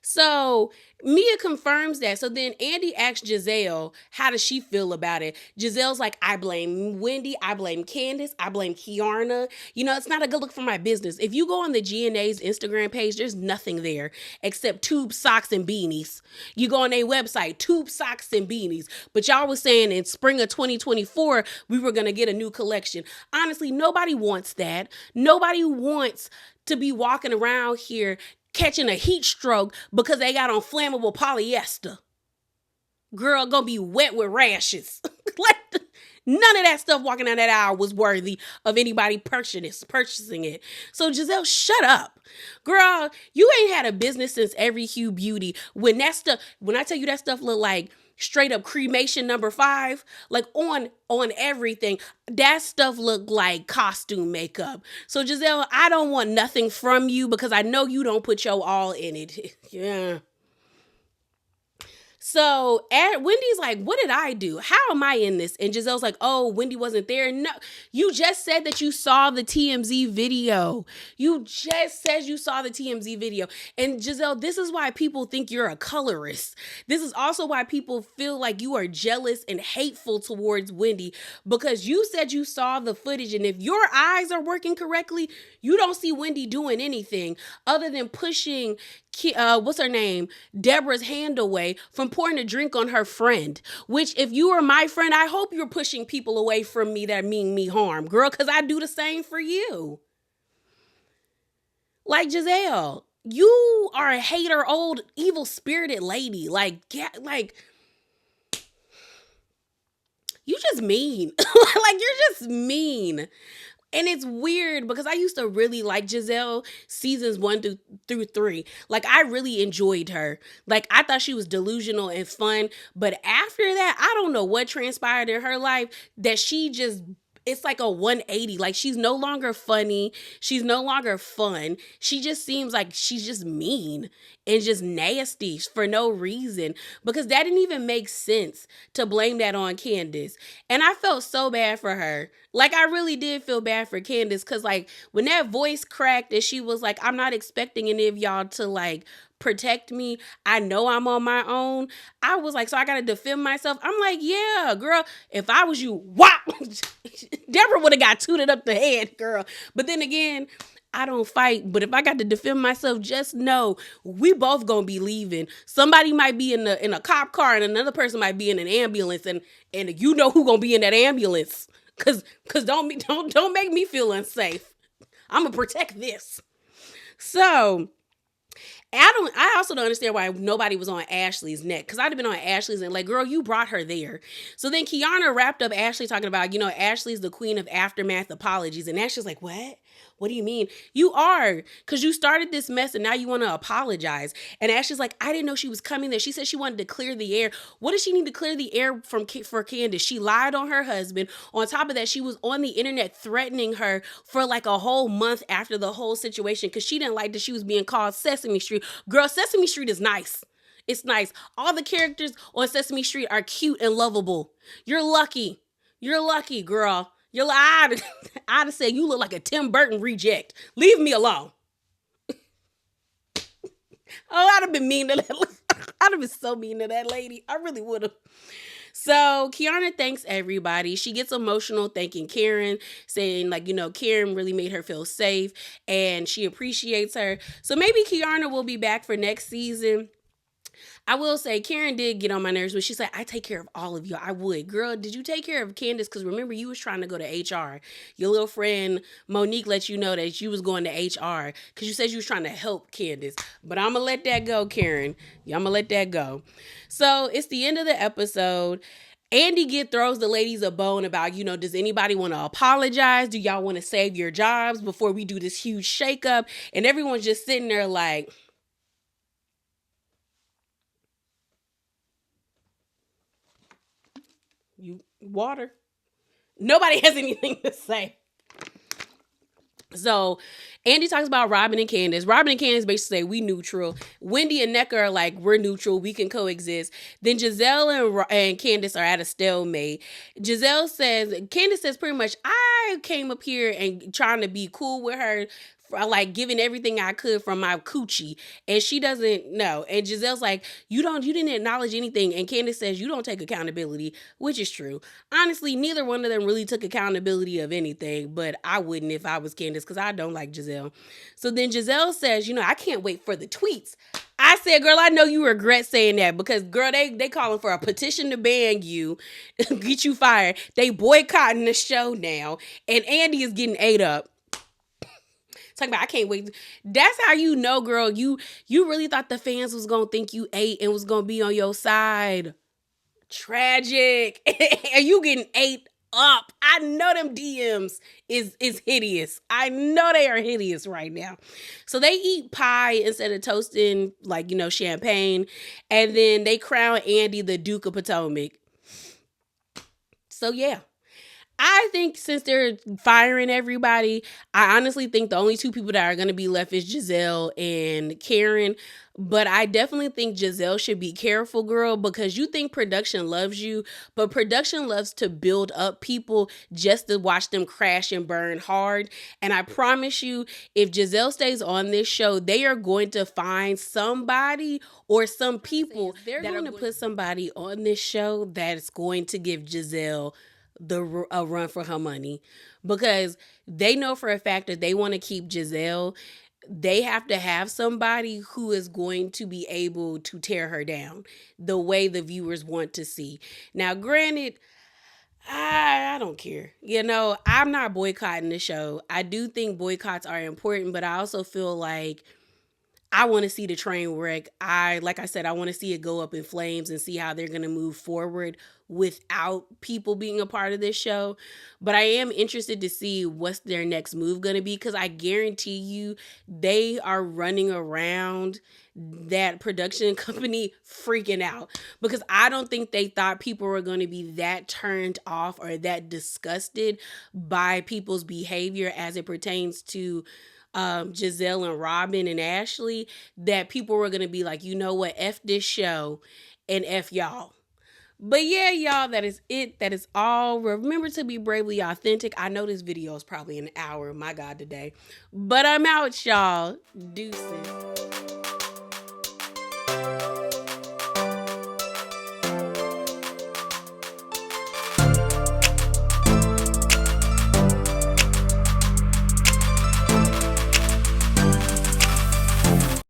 So Mia confirms that. So then Andy asks Giselle, how does she feel about it? Giselle's like, I blame Wendy. I blame Candace. I blame Kiana. It's not a good look for my business. If you go on the GNA's Instagram page, there's nothing there except tube socks and beanies. You go on their website, tube socks and beanies. But y'all was saying in spring of 2024, we were going to get a new collection. Honestly, nobody wants that. Nobody wants to be walking around here catching a heat stroke because they got on flammable polyester. Girl, gonna be wet with rashes. Like, none of that stuff walking down that aisle was worthy of anybody purchasing it. So Giselle, shut up. Girl, you ain't had a business since Every Hue Beauty. When I tell you that stuff look like straight up cremation number 5, like on everything, that stuff looked like costume makeup. So Giselle, I don't want nothing from you because I know you don't put your all in it. Yeah. So Wendy's like, what did I do? How am I in this? And Giselle's like, oh, Wendy wasn't there. No, you just said that you saw the TMZ video. You just said you saw the TMZ video. And Giselle, this is why people think you're a colorist. This is also why people feel like you are jealous and hateful towards Wendy, because you said you saw the footage. And if your eyes are working correctly, you don't see Wendy doing anything other than pushing what's her name? Deborah's hand away from pouring a drink on her friend. Which, if you were my friend, I hope you're pushing people away from me that mean me harm, girl, because I do the same for you. Like, Giselle, you are a hater, old, evil-spirited lady. Like, you just mean. Like, you're just mean. And it's weird because I used to really like Giselle seasons 1 through 3. Like, I really enjoyed her. Like, I thought she was delusional and fun. But after that, I don't know what transpired in her life that she just, it's like a 180. Like, she's no longer funny. She's no longer fun. She just seems like she's just mean and just nasty for no reason, because that didn't even make sense to blame that on Candace. And I felt so bad for her. Like, I really did feel bad for Candace, because, like, when that voice cracked and she was like, I'm not expecting any of y'all to, like, protect me. I know I'm on my own. I was like, so I got to defend myself. I'm like, yeah, girl, if I was you, whop, Deborah would have got tooted up the head, girl. But then again, I don't fight, but if I got to defend myself, just know we both gonna be leaving. Somebody might be in a cop car, and another person might be in an ambulance, and you know who gonna be in that ambulance. Cause don't make me feel unsafe. I'm gonna protect this. So I also don't understand why nobody was on Ashley's neck, because I'd have been on Ashley's and like, girl, you brought her there. So then Kiana wrapped up Ashley talking about, Ashley's the queen of aftermath apologies. And Ashley's like, what? What do you mean? You are, because you started this mess and now you want to apologize. And Ashley's like, I didn't know she was coming there. She said she wanted to clear the air. What does she need to clear the air for Candace? She lied on her husband. On top of that, she was on the internet threatening her for like a whole month after the whole situation because she didn't like that she was being called Sesame Street. Girl, Sesame Street is nice. It's nice. All the characters on Sesame Street are cute and lovable. You're lucky. You're lucky, girl. I'd have said you look like a Tim Burton reject. Leave me alone. I'd have been mean to that. I'd have been so mean to that lady. I really would have. So Kiana thanks everybody. She gets emotional thanking Karen, saying like, Karen really made her feel safe and she appreciates her. So maybe Kiana will be back for next season. I will say Karen did get on my nerves, but she said, I take care of all of you. I would. Girl, did you take care of Candace? Because remember, you was trying to go to HR. Your little friend Monique let you know that you was going to HR because you said you was trying to help Candace. But I'm going to let that go, Karen. Yeah, I'm going to let that go. So it's the end of the episode. Andy throws the ladies a bone about, does anybody want to apologize? Do y'all want to save your jobs before we do this huge shakeup? And everyone's just sitting there like, you water. Nobody has anything to say. So Andy talks about Robin and Candace. Robin and Candace basically say, we neutral. Wendy and Necker are like, we're neutral. We can coexist. Then Giselle and Candace are at a stalemate. Candace says pretty much, I came up here and trying to be cool with her, like giving everything I could from my coochie, and she doesn't know. And Giselle's like, you didn't acknowledge anything. And Candace says, you don't take accountability, which is true. Honestly, neither one of them really took accountability of anything, but I wouldn't if I was Candace, because I don't like Giselle. So then Giselle says, I can't wait for the tweets. I said, girl, I know you regret saying that, because girl, they calling for a petition to ban you, get you fired. They boycotting the show now, and Andy is getting ate up. Talking about, I can't wait. That's how you know, girl, you really thought the fans was gonna think you ate and was gonna be on your side. Tragic. And you getting ate up. I know them DMs is hideous. I know they are hideous right now. So they eat pie instead of toasting, like, champagne. And then they crown Andy the Duke of Potomac. So yeah. I think since they're firing everybody, I honestly think the only two people that are going to be left is Giselle and Karen. But I definitely think Giselle should be careful, girl, because you think production loves you, but production loves to build up people just to watch them crash and burn hard. And I promise you, if Giselle stays on this show, they are going to find somebody or some people that are going to put somebody on this show that's going to give Giselle a run for her money, because they know for a fact that they want to keep Giselle. They have to have somebody who is going to be able to tear her down the way the viewers want to see. Now, granted, I don't care. I'm not boycotting the show. I do think boycotts are important, but I also feel like I want to see the train wreck. Like I said, I want to see it go up in flames and see how they're going to move forward without people being a part of this show. But I am interested to see what's their next move going to be, because I guarantee you they are running around that production company freaking out, because I don't think they thought people were going to be that turned off or that disgusted by people's behavior as it pertains to Giselle and Robin and Ashley, that people were going to be like, you know what, F this show and F y'all. But yeah, y'all, that is it. That is all. Remember to be bravely authentic. I know this video is probably an hour, my God, today. But I'm out, y'all. Deuces.